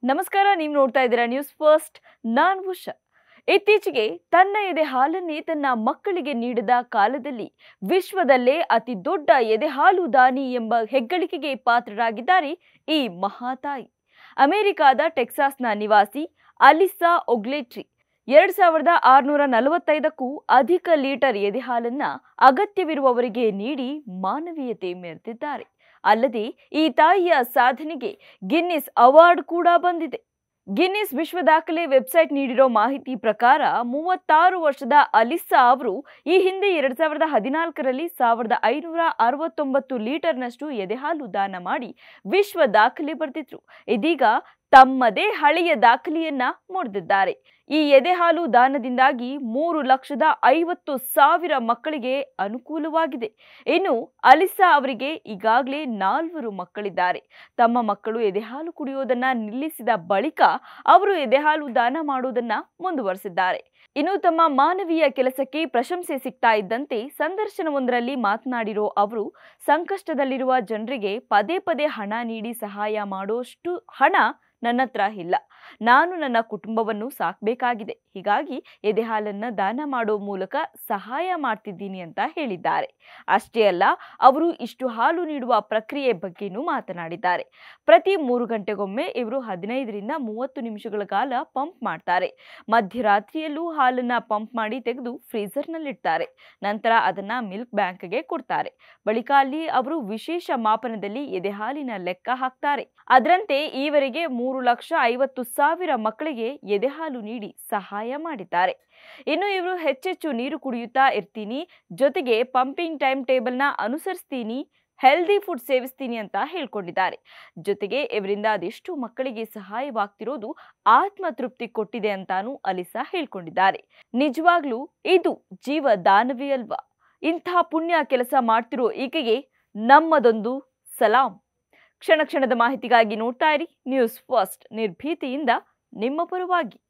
ನಮಸ್ಕಾರ, ನೀವು ನೋಡ್ತಾ ಇದ್ದೀರಾ ನ್ಯೂಸ್ ಫಸ್ಟ್. ನಾನು ಉಷಾ. ಇತ್ತೀಚೆಗೆ ತನ್ನ ಎದೆ ಹಾಲನ್ನೇ ತನ್ನ ಮಕ್ಕಳಿಗೆ ನೀಡಿದ ಕಾಲದಲ್ಲಿ ವಿಶ್ವದಲ್ಲೇ ಅತಿ ದೊಡ್ಡ ಎದೆ ಹಾಲು ದಾನಿ ಎಂಬ ಹೆಗ್ಗಳಿಕೆಗೆ ಪಾತ್ರರಾಗಿದ್ದಾರೆ ಈ ಮಹಾತಾಯಿ. ಅಮೆರಿಕಾದ ಟೆಕ್ಸಾಸ್ನ ನಿವಾಸಿ ಅಲಿಸಾ ಒಗ್ಲೆಟ್ರಿ 2645ಕ್ಕೂ ಅಧಿಕ ಲೀಟರ್ ಎದೆ ಹಾಲನ್ನ ಅಗತ್ಯವಿರುವವರಿಗೆ ನೀಡಿ ಮಾನವೀಯತೆ ಮೆರೆದಿದ್ದಾರೆ. ಅಲ್ಲದೆ ಈ ತಾಯಿಯ ಸಾಧನೆಗೆ ಗಿನ್ನಿಸ್ ಅವಾರ್ಡ್ ಕೂಡ ಬಂದಿದೆ. ಗಿನ್ನಿಸ್ ವಿಶ್ವ ದಾಖಲೆ ವೆಬ್ಸೈಟ್ ನೀಡಿರೋ ಮಾಹಿತಿ ಪ್ರಕಾರ 36 ವರ್ಷದ ಅಲಿಸಾ ಅವರು ಈ ಹಿಂದೆ 2014ರಲ್ಲಿ 1569 ಲೀಟರ್ನಷ್ಟು ಎದೆಹಾಲು ದಾನ ಮಾಡಿ ವಿಶ್ವ ದಾಖಲೆ ಬರೆದಿದ್ರು. ಇದೀಗ ತಮ್ಮದೇ ಹಳೆಯ ದಾಖಲೆಯನ್ನ ಮುರಿದಿದ್ದಾರೆ. ಈ ಎದೆಹಾಲು ದಾನದಿಂದಾಗಿ 3,50,000 ಮಕ್ಕಳಿಗೆ ಅನುಕೂಲವಾಗಿದೆ. ಇನ್ನು ಅಲಿಸಾ ಅವರಿಗೆ ಈಗಾಗಲೇ 4 ಮಕ್ಕಳಿದ್ದಾರೆ. ತಮ್ಮ ಮಕ್ಕಳು ಎದೆಹಾಲು ಕುಡಿಯೋದನ್ನ ನಿಲ್ಲಿಸಿದ ಬಳಿಕ ಅವರು ಎದೆಹಾಲು ದಾನ ಮಾಡೋದನ್ನ ಮುಂದುವರೆಸಿದ್ದಾರೆ. ಇನ್ನು ತಮ್ಮ ಮಾನವೀಯ ಕೆಲಸಕ್ಕೆ ಪ್ರಶಂಸೆ ಸಿಗ್ತಾ ಇದ್ದಂತೆ ಸಂದರ್ಶನವೊಂದರಲ್ಲಿ ಮಾತನಾಡಿರೋ ಅವರು, ಸಂಕಷ್ಟದಲ್ಲಿರುವ ಜನರಿಗೆ ಪದೇ ಪದೇ ಹಣ ನೀಡಿ ಸಹಾಯ ಮಾಡೋಷ್ಟು ಹಣ ನನ್ನ ಹತ್ರ ಇಲ್ಲ. ನಾನು ನನ್ನ ಕುಟುಂಬವನ್ನು ಸಾಕಬೇಕಾಗಿದೆ. ಹೀಗಾಗಿ ಎದೆಹಾಲನ್ನ ದಾನ ಮಾಡೋ ಮೂಲಕ ಸಹಾಯ ಮಾಡ್ತಿದ್ದೀನಿ ಅಂತ ಹೇಳಿದ್ದಾರೆ. ಅಷ್ಟೇ ಅಲ್ಲ, ಅವರು ಇಷ್ಟು ಹಾಲು ನೀಡುವ ಪ್ರಕ್ರಿಯೆ ಬಗ್ಗೆನೂ ಮಾತನಾಡಿದ್ದಾರೆ. ಪ್ರತಿ 3 ಗಂಟೆಗೊಮ್ಮೆ ಇವರು 15ರಿಂದ 30 ನಿಮಿಷಗಳ ಕಾಲ ಪಂಪ್ ಮಾಡ್ತಾರೆ. ಮಧ್ಯರಾತ್ರಿಯಲ್ಲೂ ಹಾಲನ್ನ ಪಂಪ್ ಮಾಡಿ ತೆಗೆದು ಫ್ರೀಜರ್ನಲ್ಲಿಡ್ತಾರೆ. ನಂತರ ಅದನ್ನ ಮಿಲ್ಕ್ ಬ್ಯಾಂಕ್ಗೆ ಕೊಡ್ತಾರೆ. ಬಳಿಕ ಅಲ್ಲಿ ಅವರು ವಿಶೇಷ ಮಾಪನದಲ್ಲಿ ಎದೆಹಾಲಿನ ಲೆಕ್ಕ ಹಾಕ್ತಾರೆ. ಅದರಂತೆ ಈವರೆಗೆ 3,50,000 ಮಕ್ಕಳಿಗೆ ಎದೆಹಾಲು ನೀಡಿ ಸಹಾಯ ಮಾಡಿದ್ದಾರೆ. ಇನ್ನು ಇವರು ಹೆಚ್ಚೆಚ್ಚು ನೀರು ಕುಡಿಯುತ್ತಾ ಇರ್ತೀನಿ, ಜೊತೆಗೆ ಪಂಪಿಂಗ್ ಟೈಮ್ ಟೇಬಲ್ನ ಅನುಸರಿಸ್ತೀನಿ, ಹೆಲ್ದಿ ಫುಡ್ ಸೇವಿಸ್ತೀನಿ ಅಂತ ಹೇಳ್ಕೊಂಡಿದ್ದಾರೆ. ಜೊತೆಗೆ ಇವರಿಂದ ಅದೆಷ್ಟು ಮಕ್ಕಳಿಗೆ ಸಹಾಯವಾಗ್ತಿರೋದು ಆತ್ಮತೃಪ್ತಿ ಕೊಟ್ಟಿದೆ ಅಂತಾನೂ ಅಲಿಸಾ ಹೇಳ್ಕೊಂಡಿದ್ದಾರೆ. ನಿಜವಾಗ್ಲೂ ಇದು ಜೀವ ದಾನವೇ ಅಲ್ವಾ? ಇಂಥ ಪುಣ್ಯ ಕೆಲಸ ಮಾಡ್ತಿರೋ ಈಕೆಗೆ ನಮ್ಮದೊಂದು ಸಲಾಂ. ಕ್ಷಣ ಕ್ಷಣದ ಮಾಹಿತಿಗಾಗಿ ನೋಡ್ತಾ ಇರಿ ನ್ಯೂಸ್ ಫಸ್ಟ್. ನಿರ್ಭೀತಿಯಿಂದ ನಿಮ್ಮ ಪರವಾಗಿ.